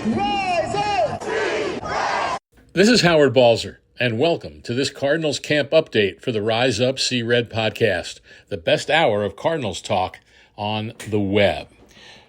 Rise up! This is Howard Balzer, and welcome to this Cardinals camp update for the Rise Up See Red podcast, the best hour of Cardinals talk on the web.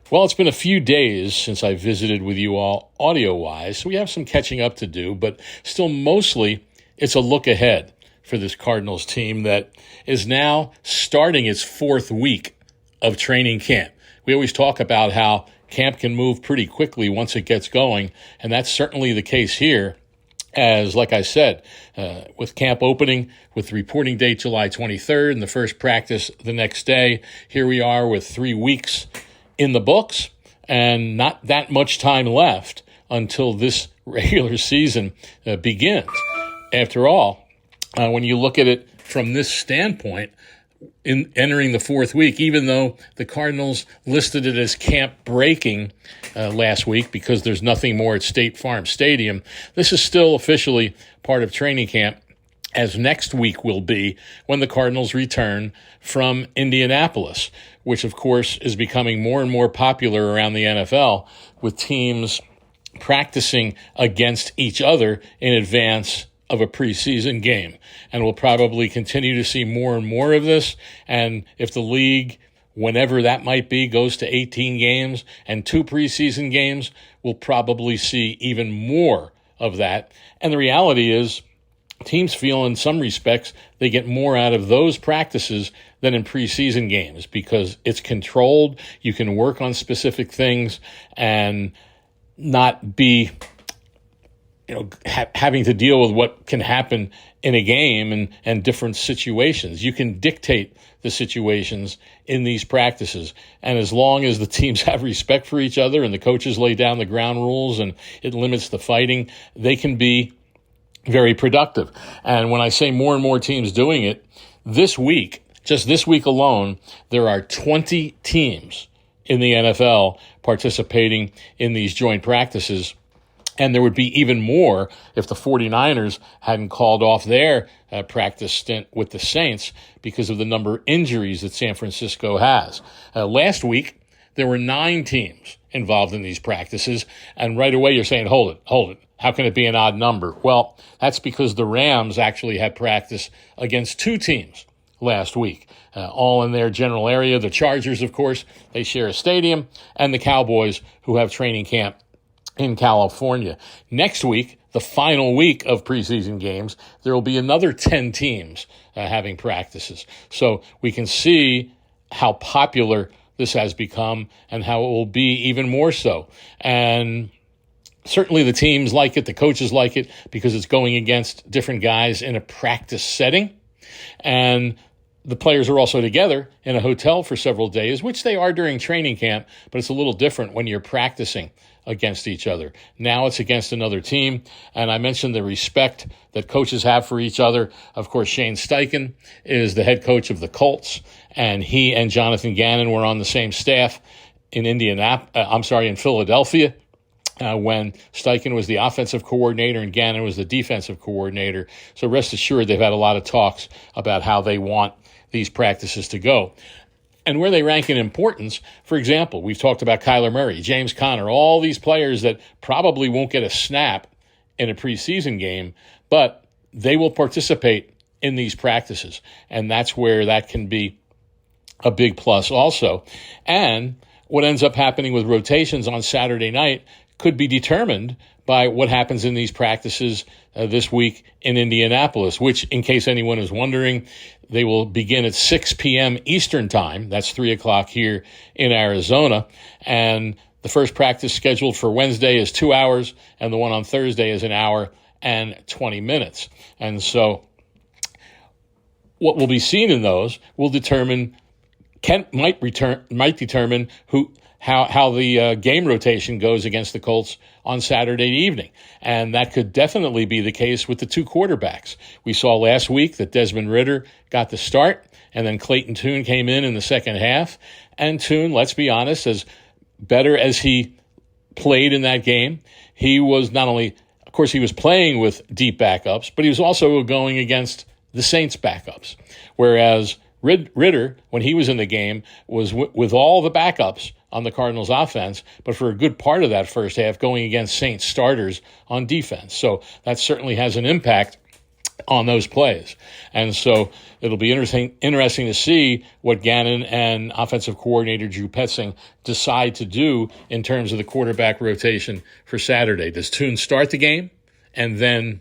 Well, it's been a few days since I visited with you all audio-wise, so we have some catching up to do, but still mostly it's a look ahead for this Cardinals team that is now starting its fourth week of training camp. We always talk about how camp can move pretty quickly once it gets going, and that's certainly the case here. As, like I said, with camp opening, with the reporting date July 23rd and the first practice the next day, here we are with 3 weeks in the books and not that much time left until this regular season begins. After all, when you look at it from this standpoint, in entering the fourth week, even though the Cardinals listed it as camp breaking last week because there's nothing more at State Farm Stadium, this is still officially part of training camp, as next week will be when the Cardinals return from Indianapolis, which of course is becoming more and more popular around the NFL with teams practicing against each other in advance of a preseason game. And we'll probably continue to see more and more of this. And if the league, whenever that might be, goes to 18 games and 2 preseason games, we'll probably see even more of that. And the reality is, teams feel in some respects they get more out of those practices than in preseason games because it's controlled. You can work on specific things and not be having to deal with what can happen in a game and different situations. You can dictate the situations in these practices. And as long as the teams have respect for each other and the coaches lay down the ground rules and it limits the fighting, they can be very productive. And when I say more and more teams doing it, this week, just this week alone, there are 20 teams in the NFL participating in these joint practices. And there would be even more if the 49ers hadn't called off their practice stint with the Saints because of the number of injuries that San Francisco has. Last week, there were 9 teams involved in these practices. And right away, you're saying, hold it. How can it be an odd number? Well, that's because the Rams actually had practice against 2 teams last week, all in their general area. The Chargers, of course, they share a stadium, and the Cowboys, who have training camp in California. Next week, the final week of preseason games, there will be another 10 teams having practices. So we can see how popular this has become and how it will be even more so. And certainly the teams like it, the coaches like it, because it's going against different guys in a practice setting. And the players are also together in a hotel for several days, which they are during training camp, but it's a little different when you're practicing against each other. Now it's against another team, and I mentioned the respect that coaches have for each other. Of course, Shane Steichen is the head coach of the Colts, and he and Jonathan Gannon were on the same staff in Philadelphia. When Steichen was the offensive coordinator and Gannon was the defensive coordinator. So rest assured, they've had a lot of talks about how they want these practices to go. And where they rank in importance, for example, we've talked about Kyler Murray, James Conner, all these players that probably won't get a snap in a preseason game, but they will participate in these practices. And that's where that can be a big plus also. And what ends up happening with rotations on Saturday night could be determined by what happens in these practices this week in Indianapolis, which, in case anyone is wondering, they will begin at 6 p.m. Eastern Time. That's 3 o'clock here in Arizona. And the first practice scheduled for Wednesday is 2 hours, and the one on Thursday is 1 hour and 20 minutes. And so what will be seen in those will determine, might determine how the game rotation goes against the Colts on Saturday evening. And that could definitely be the case with the 2 quarterbacks. We saw last week that Desmond Ridder got the start, and then Clayton Tune came in the second half. And Tune, let's be honest, as better as he played in that game, he was not only, of course, he was playing with deep backups, but he was also going against the Saints backups. Whereas Ridder, when he was in the game, was with all the backups on the Cardinals offense, but for a good part of that first half going against Saints starters on defense. So that certainly has an impact on those plays. And so it'll be interesting to see what Gannon and offensive coordinator Drew Petzing decide to do in terms of the quarterback rotation for Saturday. Does Tune start the game and then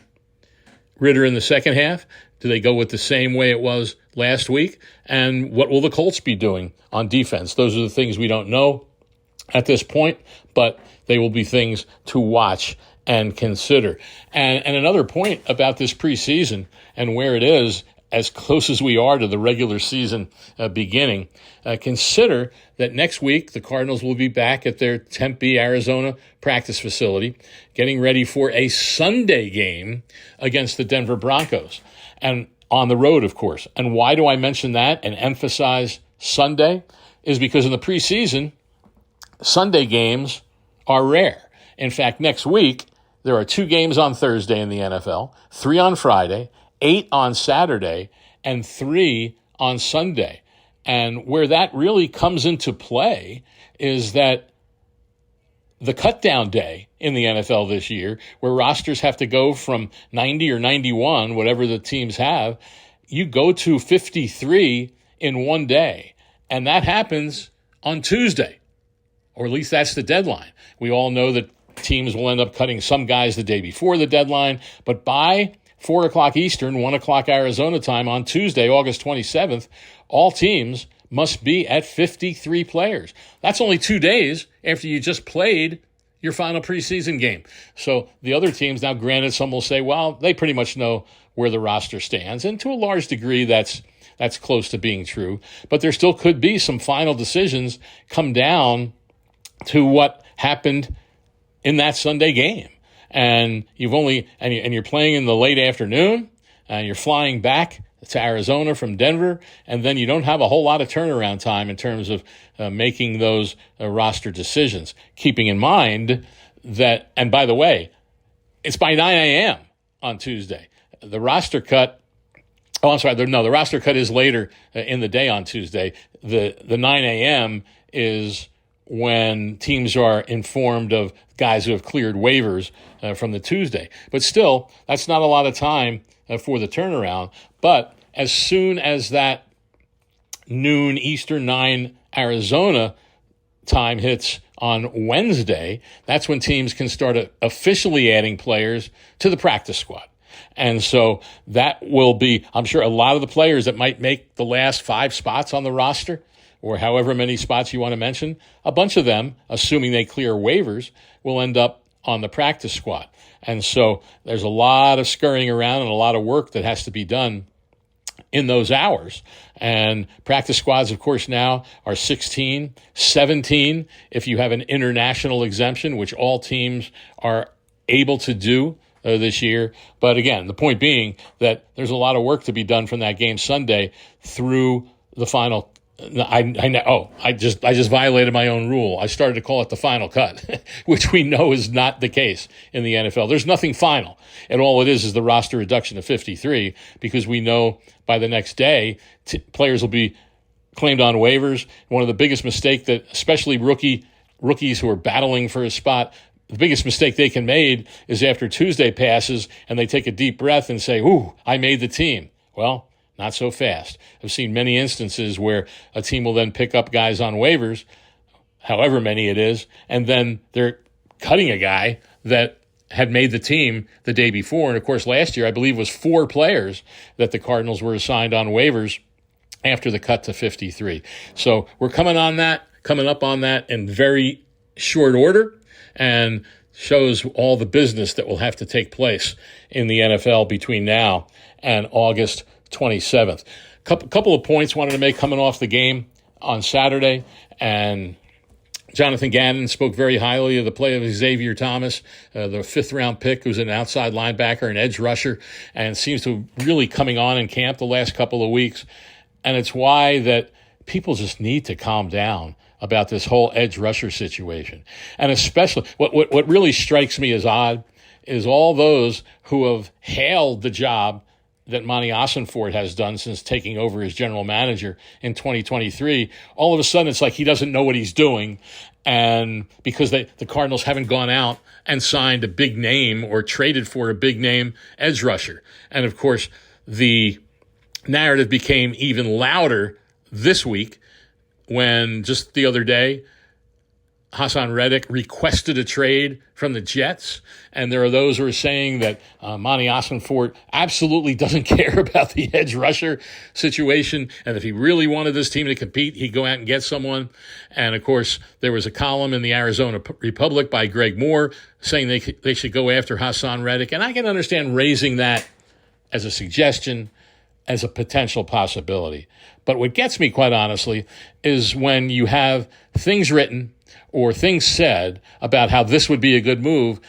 Ritter in the second half? Do they go with the same way it was last week? And what will the Colts be doing on defense? Those are the things we don't know at this point, but they will be things to watch and consider. And another point about this preseason and where it is, as close as we are to the regular season beginning, consider that next week the Cardinals will be back at their Tempe, Arizona practice facility, getting ready for a Sunday game against the Denver Broncos, and on the road, of course. And why do I mention that and emphasize Sunday? Is because in the preseason, Sunday games are rare. In fact, next week, there are 2 games on Thursday in the NFL, 3 on Friday, 8 on Saturday, and 3 on Sunday. And where that really comes into play is that the cutdown day in the NFL this year, where rosters have to go from 90 or 91, whatever the teams have, you go to 53 in one day. And that happens on Tuesday, or at least that's the deadline. We all know that teams will end up cutting some guys the day before the deadline, but by 4 o'clock Eastern, 1 o'clock Arizona time on Tuesday, August 27th, all teams must be at 53 players. That's only 2 days after you just played your final preseason game. So the other teams, now granted, some will say, well, they pretty much know where the roster stands, and to a large degree that's close to being true, but there still could be some final decisions come down to what happened in that Sunday game. And you're playing in the late afternoon, and you're flying back to Arizona from Denver, and then you don't have a whole lot of turnaround time in terms of making those roster decisions. Keeping in mind that, and by the way, it's by 9 a.m. on Tuesday. The roster cut, the roster cut is later in the day on Tuesday. The 9 a.m. is when teams are informed of guys who have cleared waivers from the Tuesday. But still, that's not a lot of time for the turnaround. But as soon as that noon Eastern 9 Arizona time hits on Wednesday, that's when teams can start officially adding players to the practice squad. And so that will be, I'm sure, a lot of the players that might make the last 5 spots on the roster, or however many spots you want to mention, a bunch of them, assuming they clear waivers, will end up on the practice squad. And so there's a lot of scurrying around and a lot of work that has to be done in those hours. And practice squads, of course, now are 16, 17 if you have an international exemption, which all teams are able to do this year. But again, the point being that there's a lot of work to be done from that game Sunday through the final. I just violated my own rule. I started to call it the final cut, which we know is not the case in the NFL. There's nothing final, and all it is the roster reduction to 53, because we know by the next day players will be claimed on waivers. One of the biggest mistakes that, especially rookies who are battling for a spot, the biggest mistake they can make is after Tuesday passes and they take a deep breath and say, "Ooh, I made the team." Well, not so fast. I've seen many instances where a team will then pick up guys on waivers, however many it is, and then they're cutting a guy that had made the team the day before. And, of course, last year, I believe, was 4 players that the Cardinals were assigned on waivers after the cut to 53. So we're coming up on that in very short order, and shows all the business that will have to take place in the NFL between now and August 27th. Couple of points wanted to make coming off the game on Saturday, and Jonathan Gannon spoke very highly of the play of Xavier Thomas, the 5th-round pick, who's an outside linebacker, an edge rusher, and seems to really coming on in camp the last couple of weeks. And it's why that people just need to calm down about this whole edge rusher situation. And especially, what really strikes me as odd is all those who have hailed the job that Monty Ossenfort has done since taking over as general manager in 2023, all of a sudden it's like he doesn't know what he's doing. And because the Cardinals haven't gone out and signed a big name or traded for a big name edge rusher. And of course, the narrative became even louder this week when just the other day, Haason Reddick requested a trade from the Jets, and there are those who are saying that Monty Ossenfort absolutely doesn't care about the edge rusher situation, and if he really wanted this team to compete, he'd go out and get someone. And, of course, there was a column in the Arizona Republic by Greg Moore saying they should go after Haason Reddick, and I can understand raising that as a suggestion, as a potential possibility. But what gets me, quite honestly, is when you have things written or things said about how this would be a good move,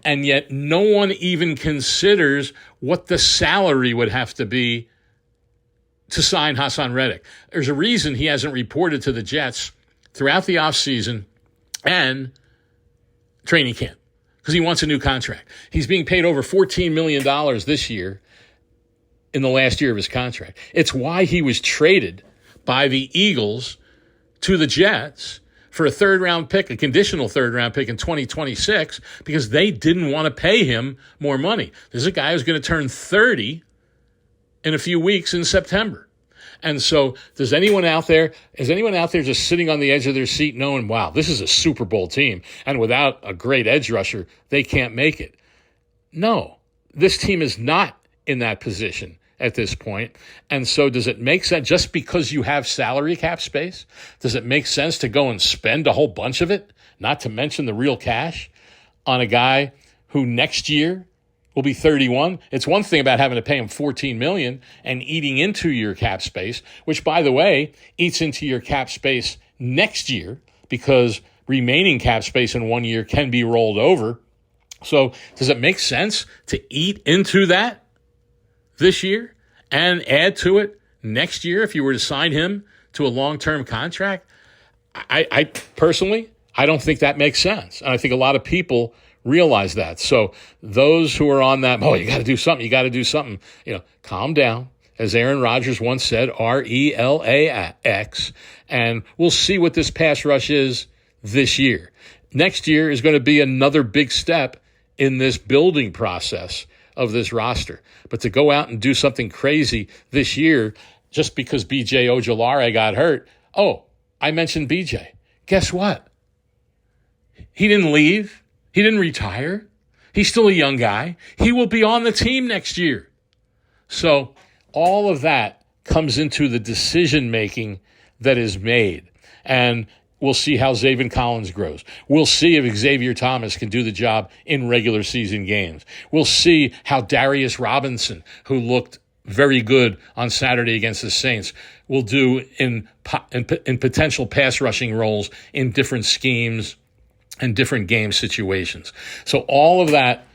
and yet no one even considers what the salary would have to be to sign Haason Reddick. There's a reason he hasn't reported to the Jets throughout the offseason and training camp, because he wants a new contract. He's being paid over $14 million this year in the last year of his contract. It's why he was traded by the Eagles to the Jets for a third-round pick, a conditional third-round pick in 2026, because they didn't want to pay him more money. There's a guy who's going to turn 30 in a few weeks in September. And so is anyone out there just sitting on the edge of their seat knowing, wow, this is a Super Bowl team, and without a great edge rusher, they can't make it? No, this team is not in that position at this point. And so does it make sense, just because you have salary cap space, does it make sense to go and spend a whole bunch of it, not to mention the real cash, on a guy who next year will be 31? It's one thing about having to pay him $14 million and eating into your cap space, which, by the way, eats into your cap space next year, because remaining cap space in 1 year can be rolled over. So does it make sense to eat into that this year and add to it next year if you were to sign him to a long-term contract? I personally, I don't think that makes sense. And I think a lot of people realize that. So those who are on that, you got to do something, calm down. As Aaron Rodgers once said, RELAX, and we'll see what this pass rush is this year. Next year is going to be another big step in this building process of this roster. But to go out and do something crazy this year just because B.J. Ojulari got hurt, I mentioned B.J. Guess what? He didn't leave. He didn't retire. He's still a young guy. He will be on the team next year. So all of that comes into the decision-making that is made. And we'll see how Zaven Collins grows. We'll see if Xavier Thomas can do the job in regular season games. We'll see how Darius Robinson, who looked very good on Saturday against the Saints, will do in potential pass rushing roles in different schemes and different game situations. So all of that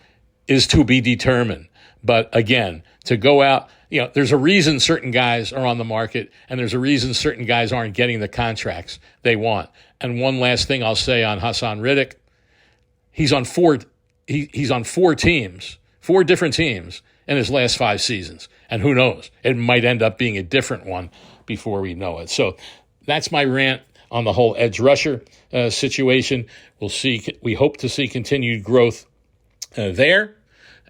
is to be determined. But again, to go out, there's a reason certain guys are on the market, and there's a reason certain guys aren't getting the contracts they want. And one last thing I'll say on Haason Reddick, he's on four teams, 4 different teams in his last 5 seasons. And who knows? It might end up being a different one before we know it. So that's my rant on the whole edge rusher situation. We hope to see continued growth there.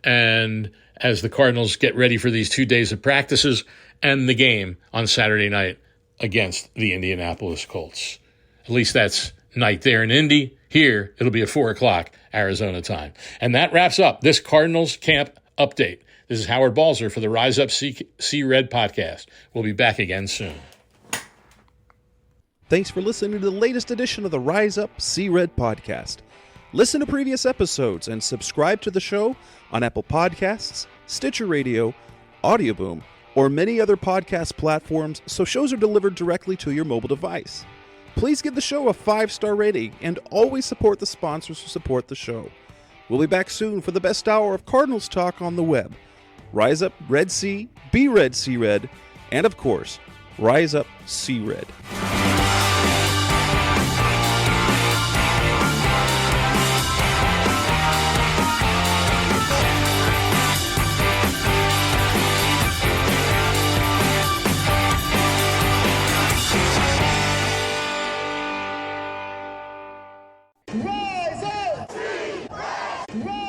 And as the Cardinals get ready for these 2 days of practices and the game on Saturday night against the Indianapolis Colts. At least that's night there in Indy. Here, it'll be at 4 o'clock Arizona time. And that wraps up this Cardinals camp update. This is Howard Balzer for the Rise Up See Red podcast. We'll be back again soon. Thanks for listening to the latest edition of the Rise Up See Red podcast. Listen to previous episodes and subscribe to the show on Apple Podcasts, Stitcher Radio, Audioboom, or many other podcast platforms so shows are delivered directly to your mobile device. Please give the show a 5-star rating and always support the sponsors who support the show. We'll be back soon for the best hour of Cardinals talk on the web. Rise Up Red Sea, Be Red See Red, and of course, Rise Up See Red. Rise!